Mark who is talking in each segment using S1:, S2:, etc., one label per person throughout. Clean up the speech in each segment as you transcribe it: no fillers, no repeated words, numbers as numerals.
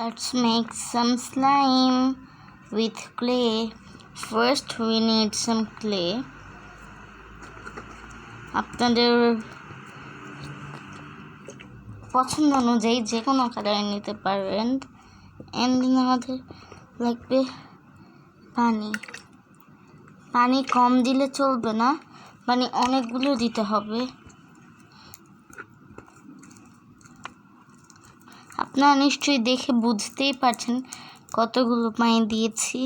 S1: Let's make some slime with clay. First we need some clay. আপনাদের পছন্দ অনুযায়ী যে কোনো কালার নিতে পারবেন। এন্ড আমাদের লাগবে পানি কম দিলে চলবে না, পানি অনেকগুলো দিতে হবে। আপনারা নিশ্চয়ই দেখে বুঝতেই পারছেন কতগুলো পানি দিয়েছি।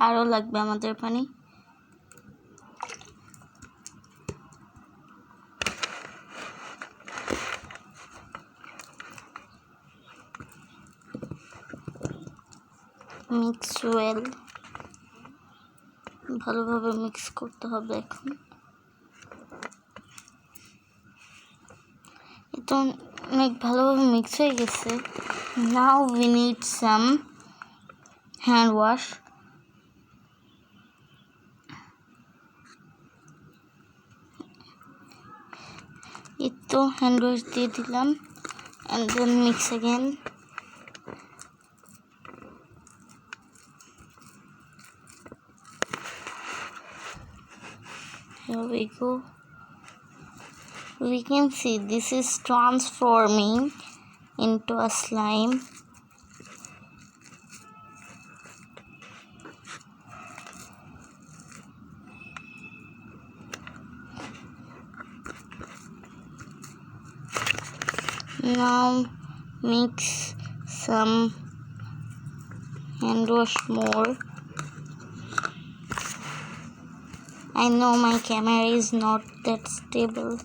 S1: আরও লাগবে আমাদের পানি। মিক্স ওয়েল, ভালোভাবে মিক্স করতে হবে। এখন এটা অনেক ভালোভাবে মিক্স হয়ে গেছে। Now we need some hand wash. এই তো হ্যান্ড ওয়াশ দিয়ে দিলাম। and then mix again. Here we go. We can see this is transforming into a slime. Now mix some hand wash more. I know my camera is not that stable.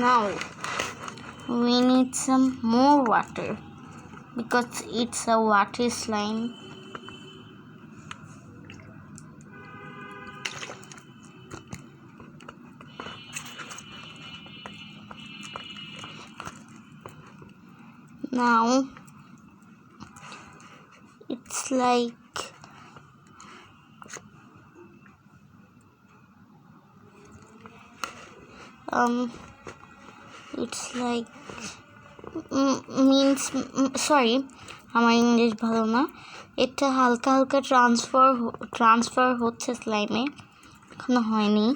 S1: Now we need some more water because it's a water slime. Now it's like sorry, আমার English ভালো না। এটা হালকা হালকা transfer হচ্ছে স্লাইমে, এখনো হয়নি।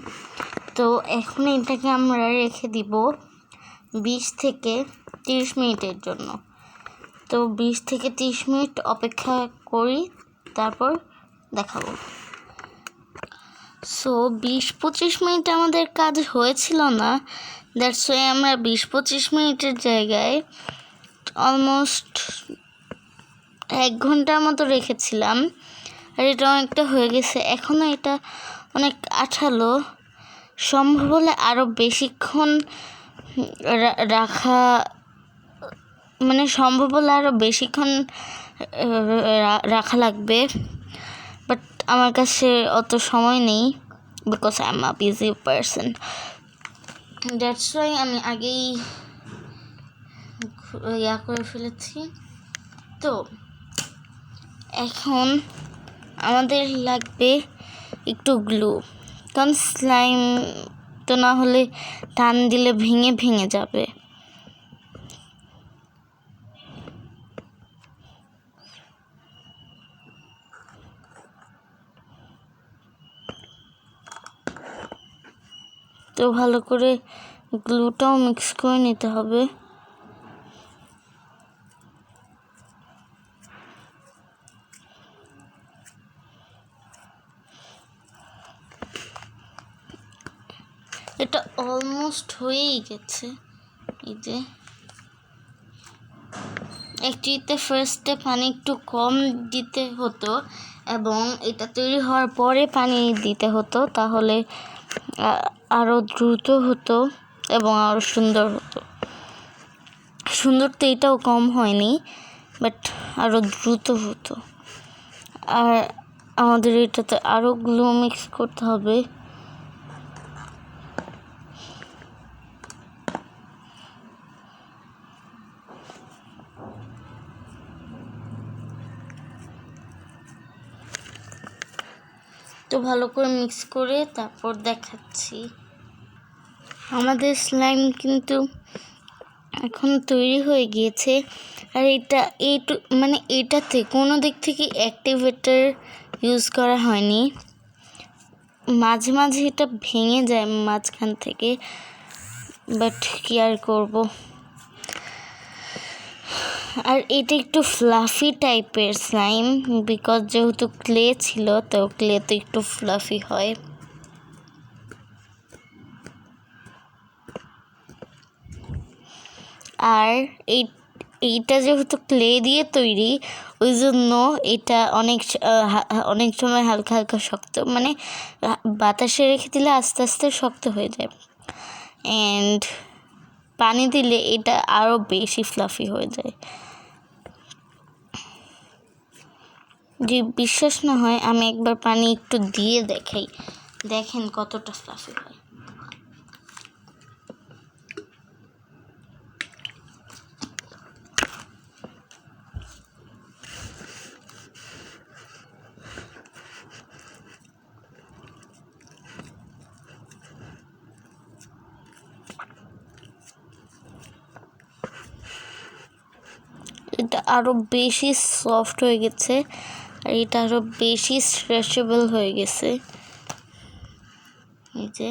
S1: তো এখন এটাকে আমরা রেখে দিব 20 থেকে 30 মিনিটের জন্য। তো 20 থেকে 30 মিনিট অপেক্ষা করি, তারপর দেখাবো। সো 20-25 মিনিট আমাদের কাজ হয়েছিল না, দ্যাটস ওয়াই আমরা 20-25 মিনিটের জায়গায় অলমোস্ট 1 ঘন্টার মতো রেখেছিলাম। আর এটা অনেকটা হয়ে গেছে। এখনও এটা অনেক আঠালো, সম্ভব হলে আরও বেশিক্ষণ রাখা, মানে সম্ভব হলে আরও বেশিক্ষণ রাখা লাগবে। বাট আমার কাছে অত সময় নেই, because I am a busy person. That's why আমি আগেই করে ফেলেছি। তো এখন আমাদের লাগবে একটু গ্লু, কারণ স্লাইম তো না হলে টান দিলে ভেঙে ভেঙে যাবে। তো ভালো করে গ্লুটাও মিক্স করে নিতে হবে। এটা অলমোস্ট হয়েই গেছে। এই যে একটিতে ফার্স্টে পানি একটু কম দিতে হতো এবং এটা তৈরি হওয়ার পরে পানি দিতে হতো, তাহলে আরও দ্রুত হতো এবং আরও সুন্দর হতো। সুন্দর তো এটাও কম হয়নি, বাট আরও দ্রুত হতো। আর আমাদের এটাতে আরও গ্লু মিক্স করতে হবে। তো ভালো করে মিক্স করে তারপর দেখাচ্ছি। আমাদের স্লাইম কিন্তু এখন তৈরি হয়ে গিয়েছে। আর এটা মানে এটাতে কোনো দিক থেকে অ্যাক্টিভেটর ইউজ করা হয়নি। মাঝে মাঝে এটা ভেঙে যায় মাঝখান থেকে, বাট কি আর করব। আর এটা একটু ফ্লাফি টাইপের স্লাইম, বিকজ যেহেতু ক্লে ছিল, তো ক্লে তো একটু ফ্লাফি হয়। আর এইটা যেহেতু ক্লে দিয়ে তৈরি, ওই জন্য এটা অনেক সময় হালকা হালকা শক্ত, মানে বাতাসে রেখে দিলে আস্তে আস্তে শক্ত হয়ে যায়। অ্যান্ড পানি দিলে এটা আরও বেশি ফ্লাফি হয়ে যায়। যদি বিশ্বাস না হয়, আমি একবার পানি একটু দিয়ে দেখাই, দেখেন কতটা ফ্লাফি হয়। এটা আরও বেশি সফট হয়ে গেছে, আর এটা আরও বেশি স্ট্রেচেবল হয়ে গেছে। এই যে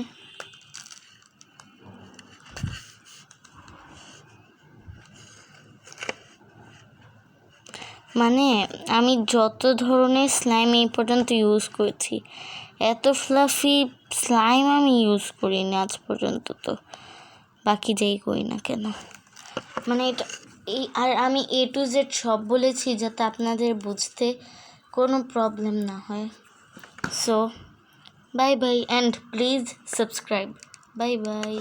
S1: মানে আমি যত ধরনের স্লাইম এই পর্যন্ত ইউজ করেছি, এত ফ্লাফি স্লাইম আমি ইউজ করিনি আজ পর্যন্ত। তো বাকি যেই করি না কেন, মানে এটা আর আমি A to Z সব বলেছি যাতে আপনাদের বুঝতে কোনো প্রবলেম না হয়। So bye bye, and please subscribe. Bye bye.